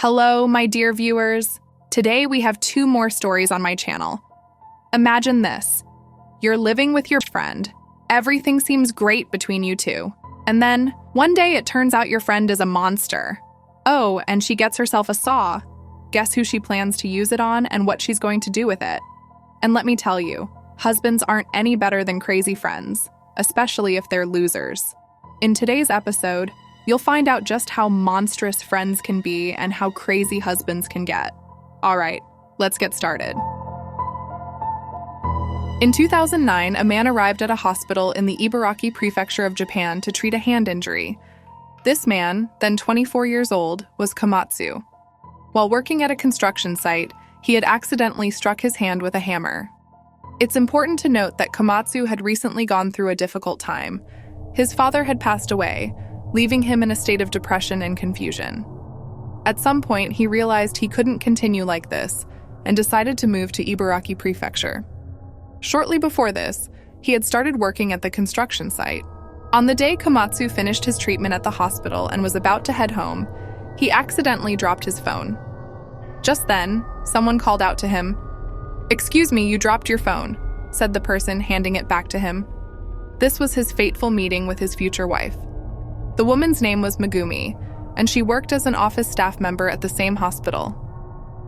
Hello, my dear viewers. Today we have 2 more stories on my channel. Imagine this. You're living with your friend. Everything seems great between you two. And then, one day it turns out your friend is a monster. Oh, and she gets herself a saw. Guess who she plans to use it on and what she's going to do with it? And let me tell you, husbands aren't any better than crazy friends, especially if they're losers. In today's episode, you'll find out just how monstrous friends can be and how crazy husbands can get. All right, let's get started. In 2009, a man arrived at a hospital in the Ibaraki prefecture of Japan to treat a hand injury. This man, then 24 years old, was Komatsu. While working at a construction site, he had accidentally struck his hand with a hammer. It's important to note that Komatsu had recently gone through a difficult time. His father had passed away, leaving him in a state of depression and confusion. At some point, he realized he couldn't continue like this and decided to move to Ibaraki Prefecture. Shortly before this, he had started working at the construction site. On the day Komatsu finished his treatment at the hospital and was about to head home, he accidentally dropped his phone. Just then, someone called out to him. "Excuse me, you dropped your phone," said the person, handing it back to him. This was his fateful meeting with his future wife. The woman's name was Megumi, and she worked as an office staff member at the same hospital.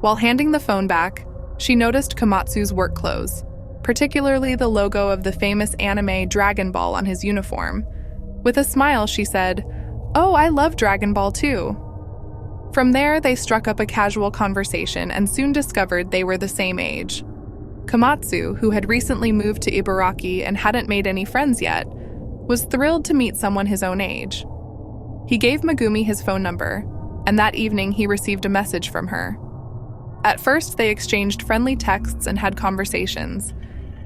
While handing the phone back, she noticed Komatsu's work clothes, particularly the logo of the famous anime Dragon Ball on his uniform. With a smile, she said, "Oh, I love Dragon Ball too." From there, they struck up a casual conversation and soon discovered they were the same age. Komatsu, who had recently moved to Ibaraki and hadn't made any friends yet, was thrilled to meet someone his own age. He gave Megumi his phone number, and that evening he received a message from her. At first, they exchanged friendly texts and had conversations,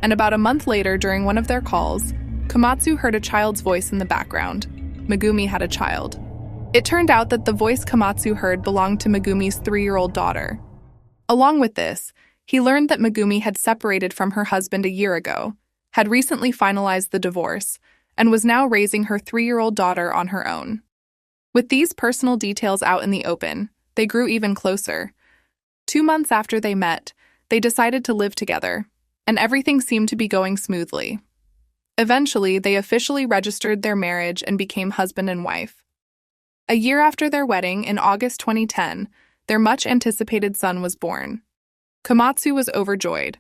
and about a month later, during one of their calls, Komatsu heard a child's voice in the background. Megumi had a child. It turned out that the voice Komatsu heard belonged to Megumi's 3-year-old daughter. Along with this, he learned that Megumi had separated from her husband a year ago, had recently finalized the divorce, and was now raising her 3-year-old daughter on her own. With these personal details out in the open, they grew even closer. 2 months after they met, they decided to live together, and everything seemed to be going smoothly. Eventually, they officially registered their marriage and became husband and wife. A year after their wedding, in August 2010, their much-anticipated son was born. Komatsu was overjoyed.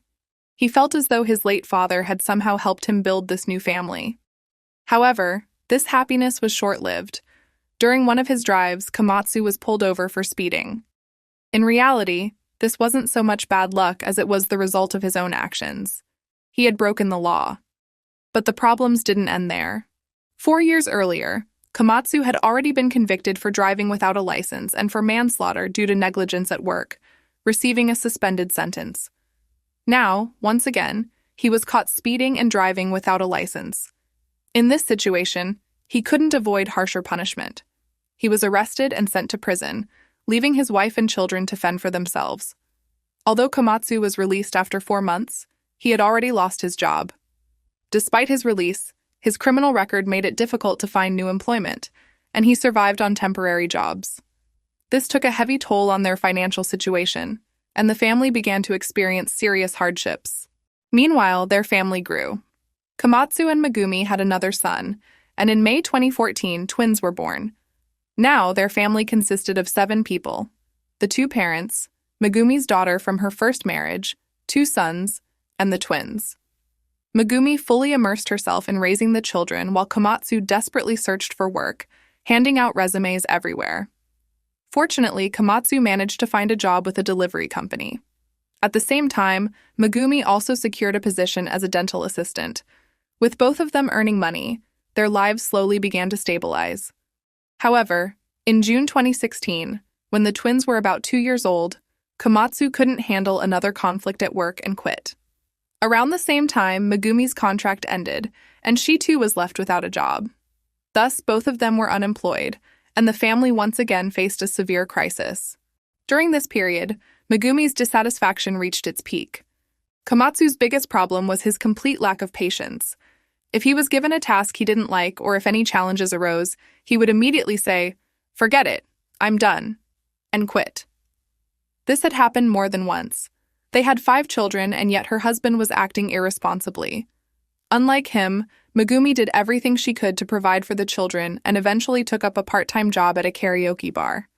He felt as though his late father had somehow helped him build this new family. However, this happiness was short-lived. During one of his drives, Komatsu was pulled over for speeding. In reality, this wasn't so much bad luck as it was the result of his own actions. He had broken the law. But the problems didn't end there. 4 years earlier, Komatsu had already been convicted for driving without a license and for manslaughter due to negligence at work, receiving a suspended sentence. Now, once again, he was caught speeding and driving without a license. In this situation, he couldn't avoid harsher punishment. He was arrested and sent to prison, leaving his wife and children to fend for themselves. Although Komatsu was released after 4 months, he had already lost his job. Despite his release, his criminal record made it difficult to find new employment, and he survived on temporary jobs. This took a heavy toll on their financial situation, and the family began to experience serious hardships. Meanwhile, their family grew. Komatsu and Megumi had another son, and in May 2014, twins were born. Now, their family consisted of 7 people: the 2 parents, Megumi's daughter from her first marriage, 2 sons, and the twins. Megumi fully immersed herself in raising the children while Komatsu desperately searched for work, handing out resumes everywhere. Fortunately, Komatsu managed to find a job with a delivery company. At the same time, Megumi also secured a position as a dental assistant. With both of them earning money, their lives slowly began to stabilize. However, in June 2016, when the twins were about 2 years old, Komatsu couldn't handle another conflict at work and quit. Around the same time, Megumi's contract ended, and she too was left without a job. Thus, both of them were unemployed, and the family once again faced a severe crisis. During this period, Megumi's dissatisfaction reached its peak. Komatsu's biggest problem was his complete lack of patience. If he was given a task he didn't like, or if any challenges arose, he would immediately say, "Forget it, I'm done," and quit. This had happened more than once. They had 5 children, and yet her husband was acting irresponsibly. Unlike him, Megumi did everything she could to provide for the children and eventually took up a part-time job at a karaoke bar.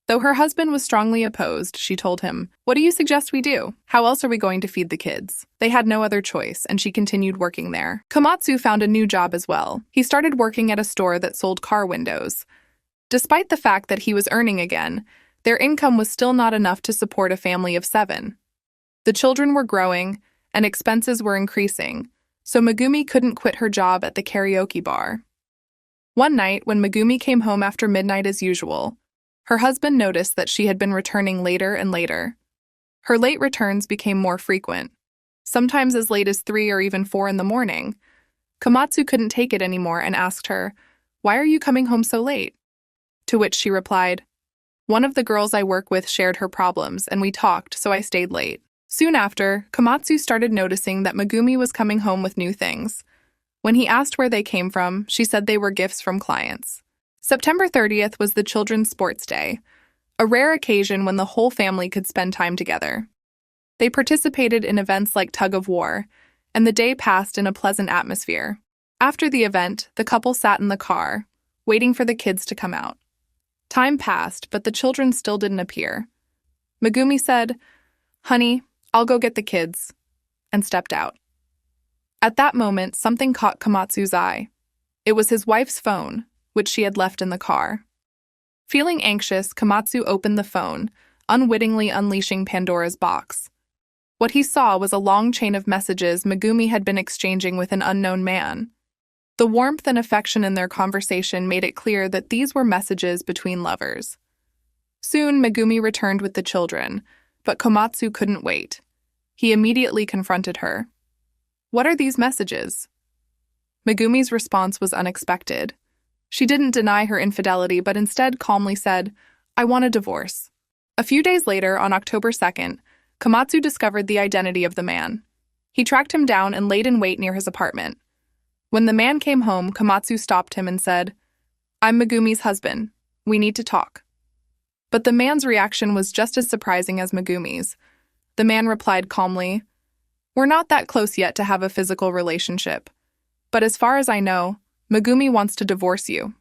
Though her husband was strongly opposed, she told him, "What do you suggest we do? How else are we going to feed the kids?" They had no other choice, and she continued working there. Komatsu found a new job as well. He started working at a store that sold car windows. Despite the fact that he was earning again, their income was still not enough to support a family of 7. The children were growing, and expenses were increasing, so Megumi couldn't quit her job at the karaoke bar. One night, when Megumi came home after midnight as usual, her husband noticed that she had been returning later and later. Her late returns became more frequent, sometimes as late as 3 or even 4 in the morning. Komatsu couldn't take it anymore and asked her, "Why are you coming home so late?" To which she replied, "One of the girls I work with shared her problems, and we talked, so I stayed late." Soon after, Komatsu started noticing that Megumi was coming home with new things. When he asked where they came from, she said they were gifts from clients. September 30th was the children's sports day, a rare occasion when the whole family could spend time together. They participated in events like tug of war, and the day passed in a pleasant atmosphere. After the event, the couple sat in the car, waiting for the kids to come out. Time passed, but the children still didn't appear. Megumi said, "Honey, I'll go get the kids," and stepped out. At that moment, something caught Komatsu's eye. It was his wife's phone, which she had left in the car. Feeling anxious, Komatsu opened the phone, unwittingly unleashing Pandora's box. What he saw was a long chain of messages Megumi had been exchanging with an unknown man. The warmth and affection in their conversation made it clear that these were messages between lovers. Soon, Megumi returned with the children, but Komatsu couldn't wait. He immediately confronted her. "What are these messages?" Megumi's response was unexpected. She didn't deny her infidelity, but instead calmly said, "I want a divorce." A few days later, on October 2nd, Komatsu discovered the identity of the man. He tracked him down and laid in wait near his apartment. When the man came home, Komatsu stopped him and said, "I'm Megumi's husband. We need to talk." But the man's reaction was just as surprising as Megumi's. The man replied calmly, "We're not that close yet to have a physical relationship. But as far as I know, Megumi wants to divorce you.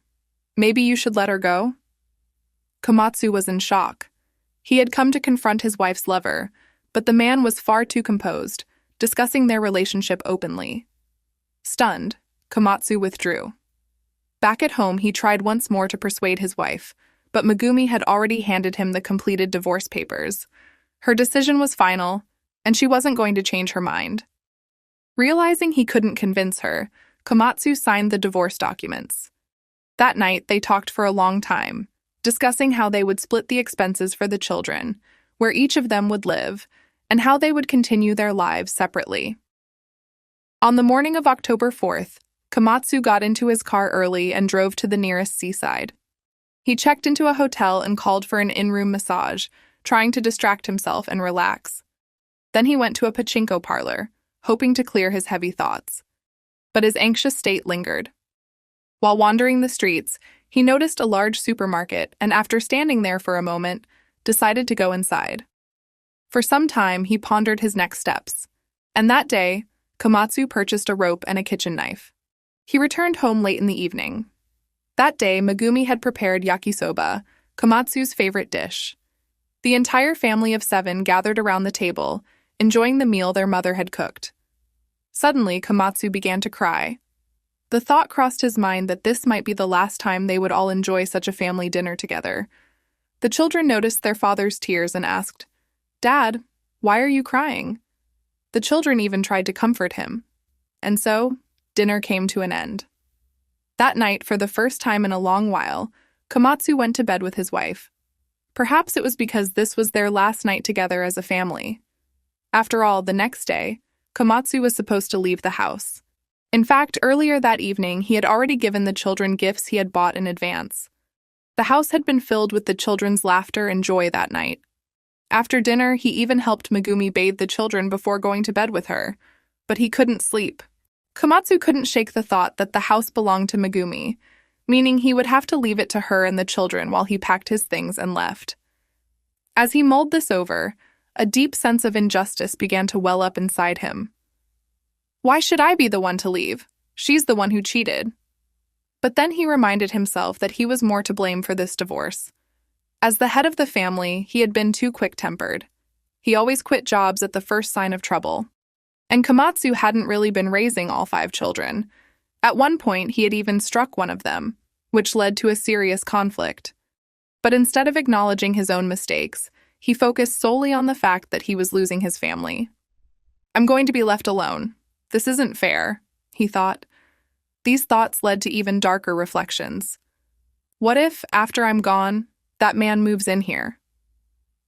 Maybe you should let her go?" Komatsu was in shock. He had come to confront his wife's lover, but the man was far too composed, discussing their relationship openly. Stunned, Komatsu withdrew. Back at home, he tried once more to persuade his wife, but Megumi had already handed him the completed divorce papers. Her decision was final, and she wasn't going to change her mind. Realizing he couldn't convince her, Komatsu signed the divorce documents. That night, they talked for a long time, discussing how they would split the expenses for the children, where each of them would live, and how they would continue their lives separately. On the morning of October 4th, Komatsu got into his car early and drove to the nearest seaside. He checked into a hotel and called for an in-room massage, trying to distract himself and relax. Then he went to a pachinko parlor, hoping to clear his heavy thoughts. But his anxious state lingered. While wandering the streets, he noticed a large supermarket and, after standing there for a moment, decided to go inside. For some time, he pondered his next steps. And that day, Komatsu purchased a rope and a kitchen knife. He returned home late in the evening. That day, Megumi had prepared yakisoba, Komatsu's favorite dish. The entire family of 7 gathered around the table, enjoying the meal their mother had cooked. Suddenly, Komatsu began to cry. The thought crossed his mind that this might be the last time they would all enjoy such a family dinner together. The children noticed their father's tears and asked, "Dad, why are you crying?" The children even tried to comfort him. And so, dinner came to an end. That night, for the first time in a long while, Komatsu went to bed with his wife. Perhaps it was because this was their last night together as a family. After all, the next day, Komatsu was supposed to leave the house. In fact, earlier that evening, he had already given the children gifts he had bought in advance. The house had been filled with the children's laughter and joy that night. After dinner, he even helped Megumi bathe the children before going to bed with her, but he couldn't sleep. Komatsu couldn't shake the thought that the house belonged to Megumi, meaning he would have to leave it to her and the children while he packed his things and left. As he mulled this over, a deep sense of injustice began to well up inside him. Why should I be the one to leave? She's the one who cheated. But then he reminded himself that he was more to blame for this divorce. As the head of the family, he had been too quick-tempered. He always quit jobs at the first sign of trouble. And Komatsu hadn't really been raising all 5 children. At one point, he had even struck one of them, which led to a serious conflict. But instead of acknowledging his own mistakes, he focused solely on the fact that he was losing his family. I'm going to be left alone. This isn't fair, he thought. These thoughts led to even darker reflections. What if, after I'm gone, that man moves in here?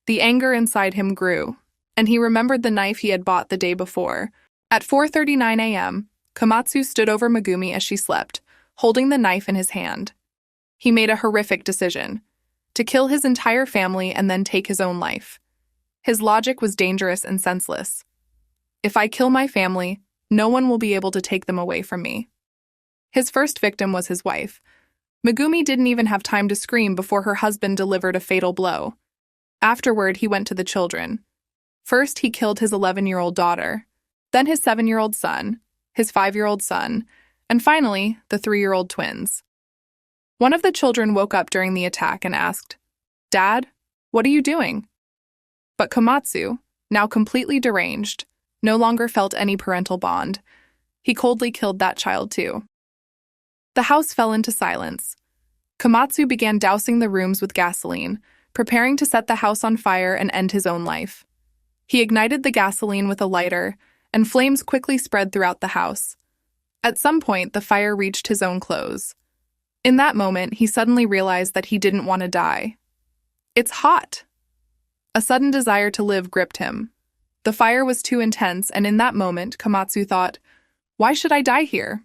The anger inside him grew, and he remembered the knife he had bought the day before. At 4:39 a.m., Komatsu stood over Megumi as she slept, holding the knife in his hand. He made a horrific decision: to kill his entire family and then take his own life. His logic was dangerous and senseless. If I kill my family, no one will be able to take them away from me. His first victim was his wife. Megumi didn't even have time to scream before her husband delivered a fatal blow. Afterward, he went to the children. First, he killed his 11-year-old daughter, then his 7-year-old son, his 5-year-old son, and finally, the 3-year-old twins. One of the children woke up during the attack and asked, "Dad, what are you doing?" But Komatsu, now completely deranged, no longer felt any parental bond. He coldly killed that child too. The house fell into silence. Komatsu began dousing the rooms with gasoline, preparing to set the house on fire and end his own life. He ignited the gasoline with a lighter, and flames quickly spread throughout the house. At some point, the fire reached his own clothes. In that moment, he suddenly realized that he didn't want to die. It's hot! A sudden desire to live gripped him. The fire was too intense, and in that moment, Komatsu thought, "Why should I die here?"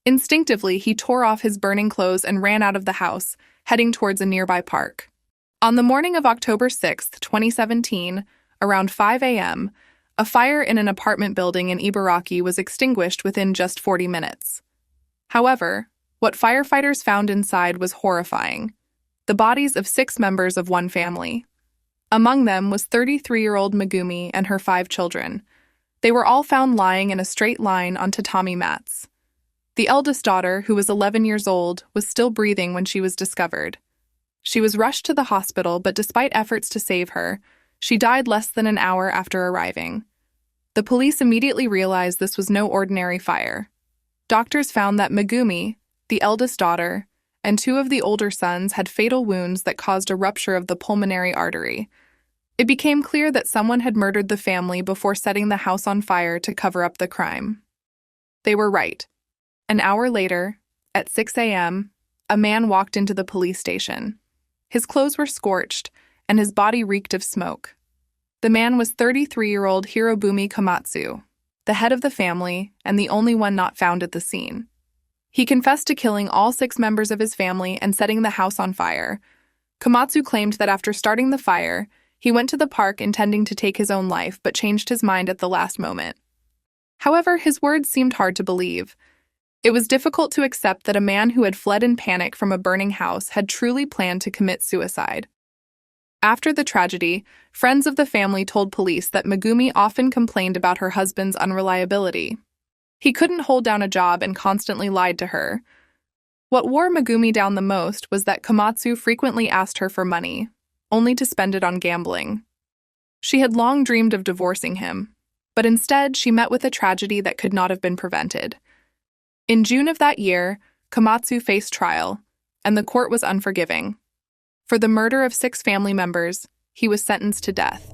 Instinctively, he tore off his burning clothes and ran out of the house, heading towards a nearby park. On the morning of October 6, 2017, around 5 a.m., a fire in an apartment building in Ibaraki was extinguished within just 40 minutes. However, what firefighters found inside was horrifying: the bodies of 6 members of one family. Among them was 33-year-old Megumi and her 5 children. They were all found lying in a straight line on tatami mats. The eldest daughter, who was 11 years old, was still breathing when she was discovered. She was rushed to the hospital, but despite efforts to save her, she died less than an hour after arriving. The police immediately realized this was no ordinary fire. Doctors found that Megumi, the eldest daughter, and 2 of the older sons had fatal wounds that caused a rupture of the pulmonary artery. It became clear that someone had murdered the family before setting the house on fire to cover up the crime. They were right. An hour later, at 6 a.m., a man walked into the police station. His clothes were scorched, and his body reeked of smoke. The man was 33-year-old Hirobumi Komatsu, the head of the family and the only one not found at the scene. He confessed to killing all 6 members of his family and setting the house on fire. Komatsu claimed that after starting the fire, he went to the park intending to take his own life but changed his mind at the last moment. However, his words seemed hard to believe. It was difficult to accept that a man who had fled in panic from a burning house had truly planned to commit suicide. After the tragedy, friends of the family told police that Megumi often complained about her husband's unreliability. He couldn't hold down a job and constantly lied to her. What wore Megumi down the most was that Komatsu frequently asked her for money, only to spend it on gambling. She had long dreamed of divorcing him, but instead she met with a tragedy that could not have been prevented. In June of that year, Komatsu faced trial, and the court was unforgiving. For the murder of 6 family members, he was sentenced to death.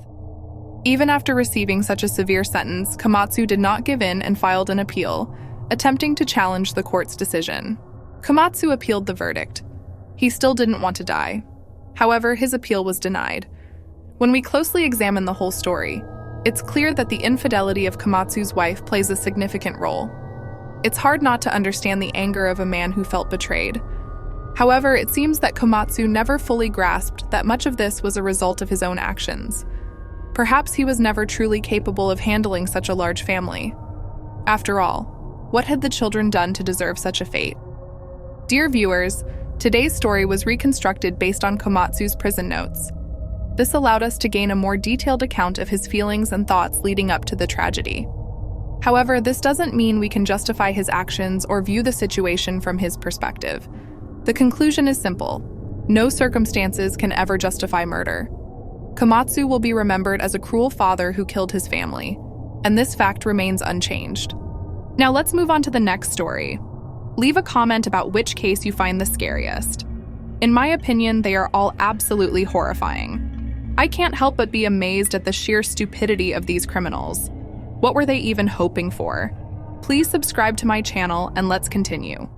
Even after receiving such a severe sentence, Komatsu did not give in and filed an appeal, attempting to challenge the court's decision. Komatsu appealed the verdict. He still didn't want to die. However, his appeal was denied. When we closely examine the whole story, it's clear that the infidelity of Komatsu's wife plays a significant role. It's hard not to understand the anger of a man who felt betrayed. However, it seems that Komatsu never fully grasped that much of this was a result of his own actions. Perhaps he was never truly capable of handling such a large family. After all, what had the children done to deserve such a fate? Dear viewers, today's story was reconstructed based on Komatsu's prison notes. This allowed us to gain a more detailed account of his feelings and thoughts leading up to the tragedy. However, this doesn't mean we can justify his actions or view the situation from his perspective. The conclusion is simple. No circumstances can ever justify murder. Komatsu will be remembered as a cruel father who killed his family, and this fact remains unchanged. Now let's move on to the next story. Leave a comment about which case you find the scariest. In my opinion, they are all absolutely horrifying. I can't help but be amazed at the sheer stupidity of these criminals. What were they even hoping for? Please subscribe to my channel and let's continue.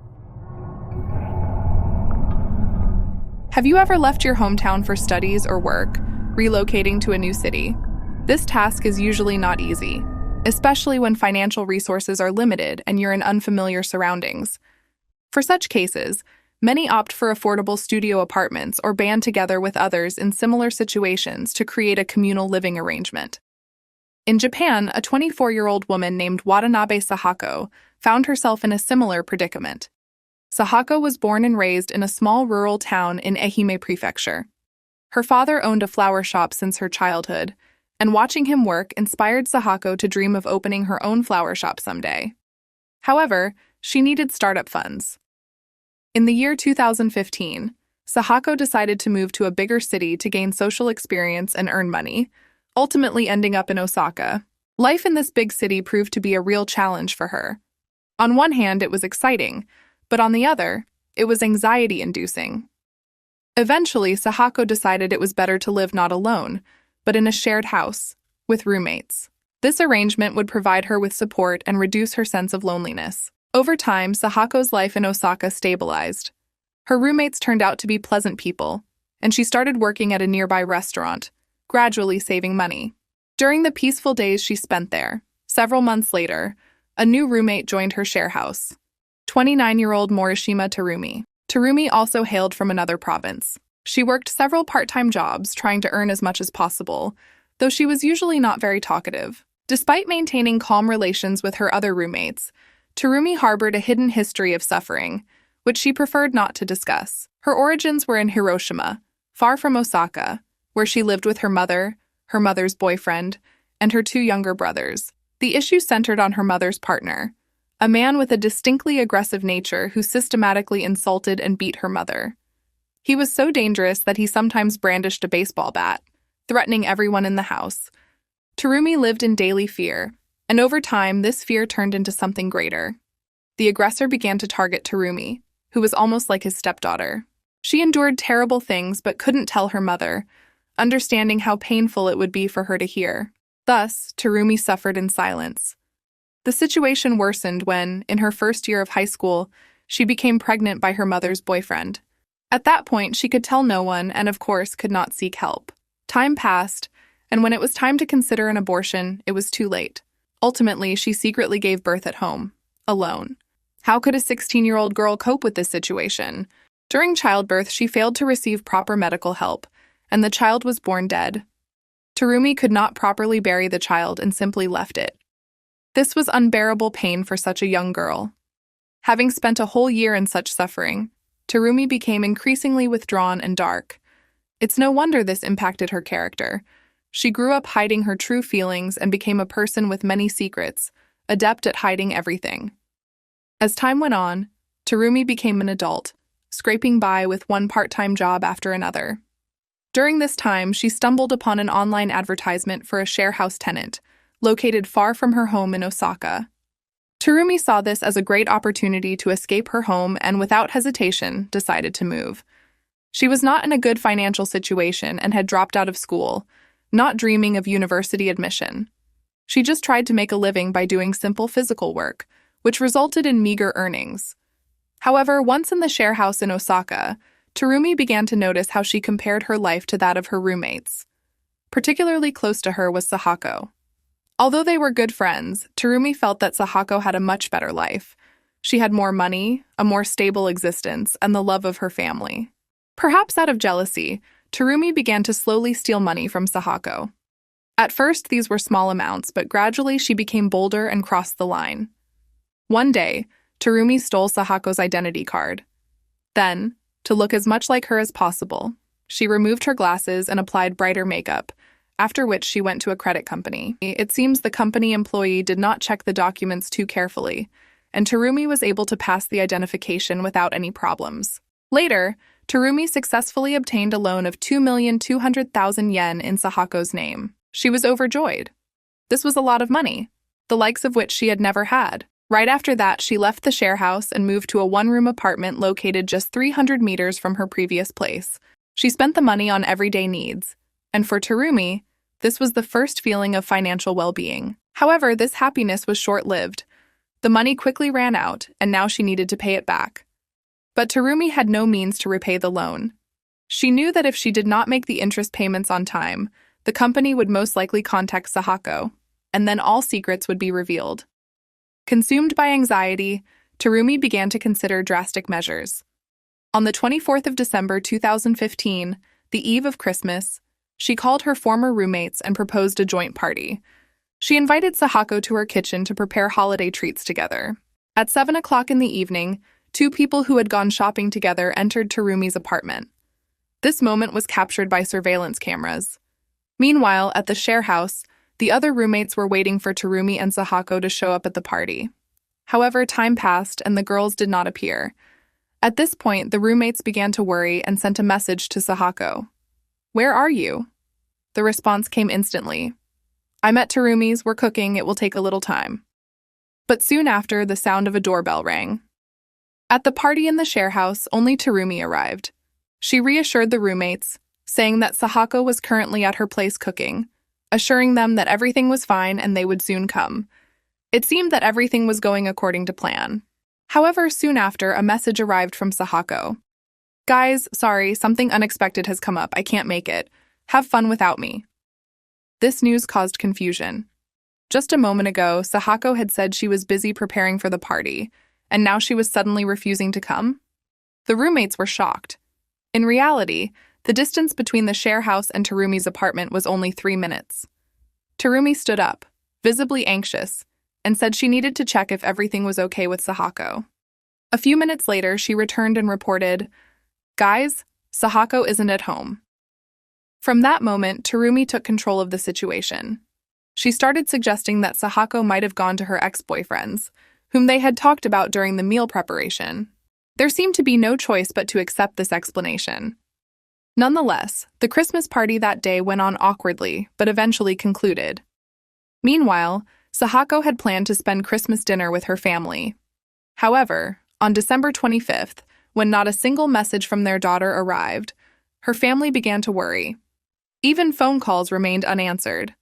Have you ever left your hometown for studies or work, relocating to a new city? This task is usually not easy, especially when financial resources are limited and you're in unfamiliar surroundings. For such cases, many opt for affordable studio apartments or band together with others in similar situations to create a communal living arrangement. In Japan, a 24-year-old woman named Watanabe Sahako found herself in a similar predicament. Sahako was born and raised in a small rural town in Ehime Prefecture. Her father owned a flower shop since her childhood, and watching him work inspired Sahako to dream of opening her own flower shop someday. However, she needed startup funds. In the year 2015, Sahako decided to move to a bigger city to gain social experience and earn money, ultimately ending up in Osaka. Life in this big city proved to be a real challenge for her. On one hand, it was exciting, but on the other, it was anxiety-inducing. Eventually, Sahako decided it was better to live not alone, but in a shared house, with roommates. This arrangement would provide her with support and reduce her sense of loneliness. Over time, Sahako's life in Osaka stabilized. Her roommates turned out to be pleasant people, and she started working at a nearby restaurant, gradually saving money. During the peaceful days she spent there, several months later, a new roommate joined her share house, 29-year-old Morishima Terumi. Terumi also hailed from another province. She worked several part-time jobs, trying to earn as much as possible, though she was usually not very talkative. Despite maintaining calm relations with her other roommates, Terumi harbored a hidden history of suffering, which she preferred not to discuss. Her origins were in Hiroshima, far from Osaka, where she lived with her mother's boyfriend, and her two younger brothers. The issue centered on her mother's partner, a man with a distinctly aggressive nature who systematically insulted and beat her mother. He was so dangerous that he sometimes brandished a baseball bat, threatening everyone in the house. Terumi lived in daily fear, and over time, this fear turned into something greater. The aggressor began to target Terumi, who was almost like his stepdaughter. She endured terrible things but couldn't tell her mother, understanding how painful it would be for her to hear. Thus, Terumi suffered in silence. The situation worsened when, in her first year of high school, she became pregnant by her mother's boyfriend. At that point, she could tell no one and, of course, could not seek help. Time passed, and when it was time to consider an abortion, it was too late. Ultimately, she secretly gave birth at home, alone. How could a 16-year-old girl cope with this situation? During childbirth, she failed to receive proper medical help, and the child was born dead. Terumi could not properly bury the child and simply left it. This was unbearable pain for such a young girl. Having spent a whole year in such suffering, Terumi became increasingly withdrawn and dark. It's no wonder this impacted her character. She grew up hiding her true feelings and became a person with many secrets, adept at hiding everything. As time went on, Terumi became an adult, scraping by with one part-time job after another. During this time, she stumbled upon an online advertisement for a share house tenant, located far from her home in Osaka. Terumi saw this as a great opportunity to escape her home and, without hesitation, decided to move. She was not in a good financial situation and had dropped out of school, not dreaming of university admission. She just tried to make a living by doing simple physical work, which resulted in meager earnings. However, once in the share house in Osaka, Terumi began to notice how she compared her life to that of her roommates. Particularly close to her was Sahako. Although they were good friends, Terumi felt that Sahako had a much better life. She had more money, a more stable existence, and the love of her family. Perhaps out of jealousy, Terumi began to slowly steal money from Sahako. At first, these were small amounts, but gradually she became bolder and crossed the line. One day, Terumi stole Sahako's identity card. Then, to look as much like her as possible, She removed her glasses and applied brighter makeup, after which she went to a credit company. It seems the company employee did not check the documents too carefully, and Terumi was able to pass the identification without any problems. Later, Terumi successfully obtained a loan of 2,200,000 yen in Sahako's name. She was overjoyed. This was a lot of money, the likes of which she had never had. Right after that, she left the share house and moved to a one-room apartment located just 300 meters from her previous place. She spent the money on everyday needs, and for Terumi, this was the first feeling of financial well-being. However, this happiness was short-lived. The money quickly ran out, and now she needed to pay it back. But Terumi had no means to repay the loan. She knew that if she did not make the interest payments on time, the company would most likely contact Sahako, and then all secrets would be revealed. Consumed by anxiety, Terumi began to consider drastic measures. On the 24th of December 2015, the eve of Christmas, she called her former roommates and proposed a joint party. She invited Sahako to her kitchen to prepare holiday treats together. At 7 o'clock in the evening, two people who had gone shopping together entered Terumi's apartment. This moment was captured by surveillance cameras. Meanwhile, at the share house, the other roommates were waiting for Terumi and Sahako to show up at the party. However, time passed and the girls did not appear. At this point, the roommates began to worry and sent a message to Sahako. "Where are you?" The response came instantly. "I'm at Terumi's, we're cooking, it will take a little time." But soon after, the sound of a doorbell rang. At the party in the share house, only Terumi arrived. She reassured the roommates, saying that Sahako was currently at her place cooking, assuring them that everything was fine and they would soon come. It seemed that everything was going according to plan. However, soon after, a message arrived from Sahako. "Guys, sorry, something unexpected has come up, I can't make it. Have fun without me." This news caused confusion. Just a moment ago, Sahako had said she was busy preparing for the party, and now she was suddenly refusing to come? The roommates were shocked. In reality, the distance between the share house and Terumi's apartment was only 3 minutes. Terumi stood up, visibly anxious, and said she needed to check if everything was okay with Sahako. A few minutes later, she returned and reported, "Guys, Sahako isn't at home." From that moment, Terumi took control of the situation. She started suggesting that Sahako might have gone to her ex-boyfriends, whom they had talked about during the meal preparation. There seemed to be no choice but to accept this explanation. Nonetheless, the Christmas party that day went on awkwardly, but eventually concluded. Meanwhile, Sahako had planned to spend Christmas dinner with her family. However, on December 25th, when not a single message from their daughter arrived, her family began to worry. Even phone calls remained unanswered.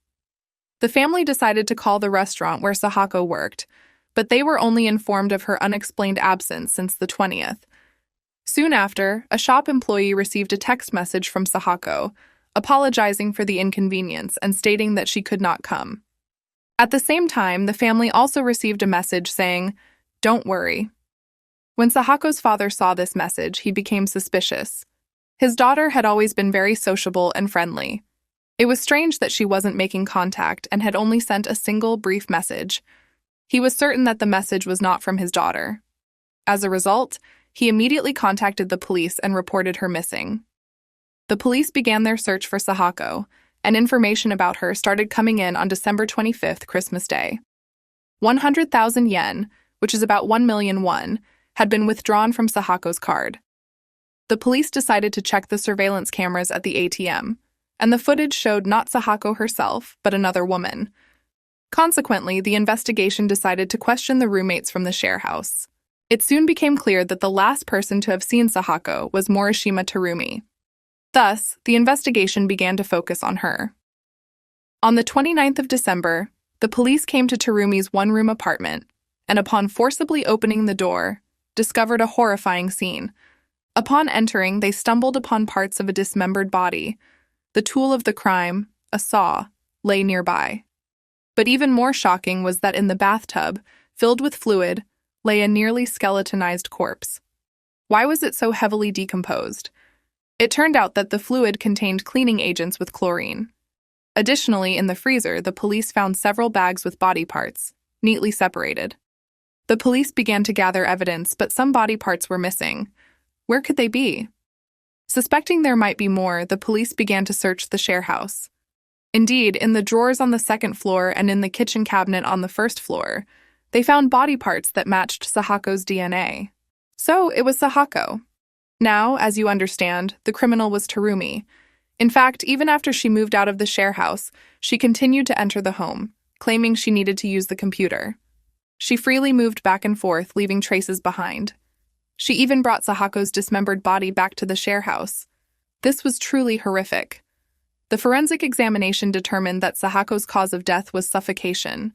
The family decided to call the restaurant where Sahako worked, but they were only informed of her unexplained absence since the 20th. Soon after, a shop employee received a text message from Sahako, apologizing for the inconvenience and stating that she could not come. At the same time, the family also received a message saying, "Don't worry." When Sahako's father saw this message, he became suspicious. His daughter had always been very sociable and friendly. It was strange that she wasn't making contact and had only sent a single brief message. He was certain that the message was not from his daughter. As a result, he immediately contacted the police and reported her missing. The police began their search for Sahako, and information about her started coming in on December 25th, Christmas Day. 100,000 yen, which is about 1 million won, had been withdrawn from Sahako's card. The police decided to check the surveillance cameras at the ATM, and the footage showed not Sahako herself, but another woman. Consequently, the investigation decided to question the roommates from the share house. It soon became clear that the last person to have seen Sahako was Morishima Terumi. Thus, the investigation began to focus on her. On the 29th of December, the police came to Terumi's one-room apartment, and upon forcibly opening the door, discovered a horrifying scene. Upon entering, they stumbled upon parts of a dismembered body. The tool of the crime, a saw, lay nearby. But even more shocking was that in the bathtub, filled with fluid, lay a nearly skeletonized corpse. Why was it so heavily decomposed? It turned out that the fluid contained cleaning agents with chlorine. Additionally, in the freezer, the police found several bags with body parts, neatly separated. The police began to gather evidence, but some body parts were missing. Where could they be? Suspecting there might be more, the police began to search the share house. Indeed, in the drawers on the second floor and in the kitchen cabinet on the first floor, they found body parts that matched Sahako's DNA. So it was Sahako. Now, as you understand, the criminal was Terumi. In fact, even after she moved out of the share house, she continued to enter the home, claiming she needed to use the computer. She freely moved back and forth, leaving traces behind. She even brought Sahako's dismembered body back to the share house. This was truly horrific. The forensic examination determined that Sahako's cause of death was suffocation.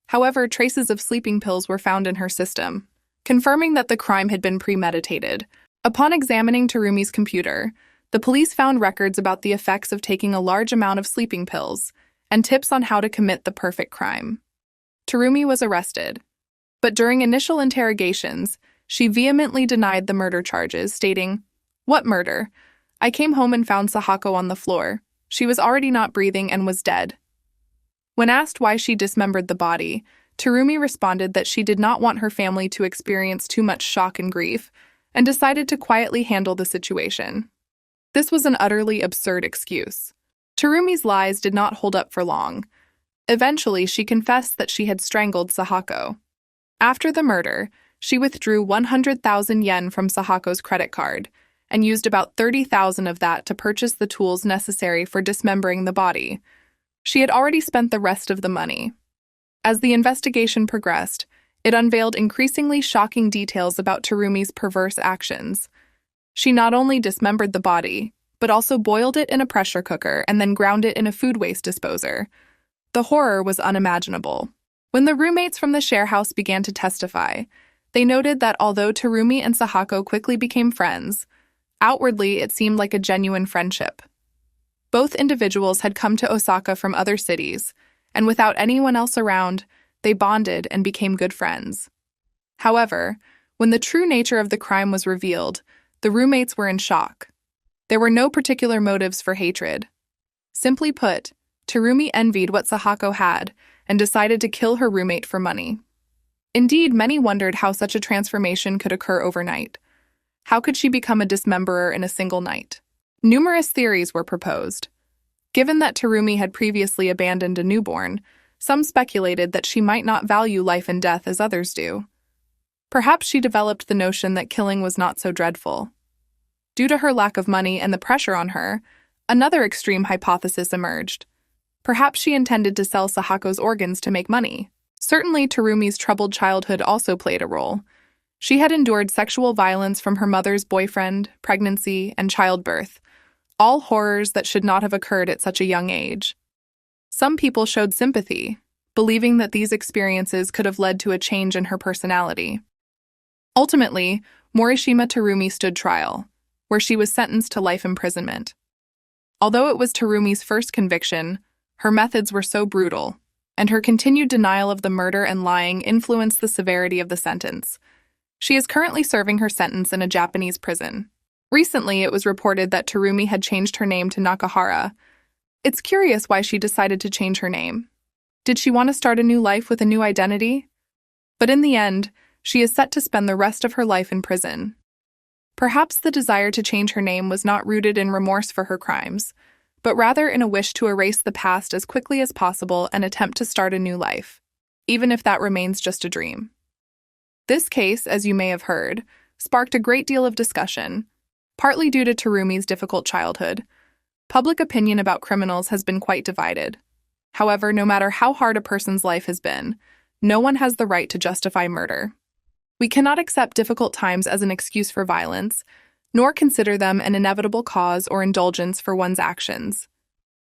However, traces of sleeping pills were found in her system, confirming that the crime had been premeditated. Upon examining Terumi's computer, the police found records about the effects of taking a large amount of sleeping pills and tips on how to commit the perfect crime. Terumi was arrested, but during initial interrogations, she vehemently denied the murder charges, stating, "What murder? I came home and found Sahako on the floor. She was already not breathing and was dead." When asked why she dismembered the body, Terumi responded that she did not want her family to experience too much shock and grief, and decided to quietly handle the situation. This was an utterly absurd excuse. Terumi's lies did not hold up for long. Eventually, she confessed that she had strangled Sahako. After the murder, she withdrew 100,000 yen from Sahako's credit card and used about 30,000 of that to purchase the tools necessary for dismembering the body. She had already spent the rest of the money. As the investigation progressed, it unveiled increasingly shocking details about Terumi's perverse actions. She not only dismembered the body, but also boiled it in a pressure cooker and then ground it in a food waste disposer. The horror was unimaginable. When the roommates from the share house began to testify, they noted that although Terumi and Sahako quickly became friends, outwardly it seemed like a genuine friendship. Both individuals had come to Osaka from other cities, and without anyone else around, they bonded and became good friends. However, when the true nature of the crime was revealed, the roommates were in shock. There were no particular motives for hatred. Simply put, Terumi envied what Sahako had and decided to kill her roommate for money. Indeed, many wondered how such a transformation could occur overnight. How could she become a dismemberer in a single night? Numerous theories were proposed. Given that Terumi had previously abandoned a newborn, some speculated that she might not value life and death as others do. Perhaps she developed the notion that killing was not so dreadful. Due to her lack of money and the pressure on her, another extreme hypothesis emerged. Perhaps she intended to sell Sahako's organs to make money. Certainly, Terumi's troubled childhood also played a role. She had endured sexual violence from her mother's boyfriend, pregnancy, and childbirth, all horrors that should not have occurred at such a young age. Some people showed sympathy, believing that these experiences could have led to a change in her personality. Ultimately, Morishima Terumi stood trial, where she was sentenced to life imprisonment. Although it was Terumi's first conviction, her methods were so brutal, and her continued denial of the murder and lying influenced the severity of the sentence. She is currently serving her sentence in a Japanese prison. Recently, it was reported that Terumi had changed her name to Nakahara. It's curious why she decided to change her name. Did she want to start a new life with a new identity? But in the end, she is set to spend the rest of her life in prison. Perhaps the desire to change her name was not rooted in remorse for her crimes, but rather in a wish to erase the past as quickly as possible and attempt to start a new life, even if that remains just a dream. This case, as you may have heard, sparked a great deal of discussion, partly due to Terumi's difficult childhood. Public opinion about criminals has been quite divided. However, no matter how hard a person's life has been, no one has the right to justify murder. We cannot accept difficult times as an excuse for violence, nor consider them an inevitable cause or indulgence for one's actions.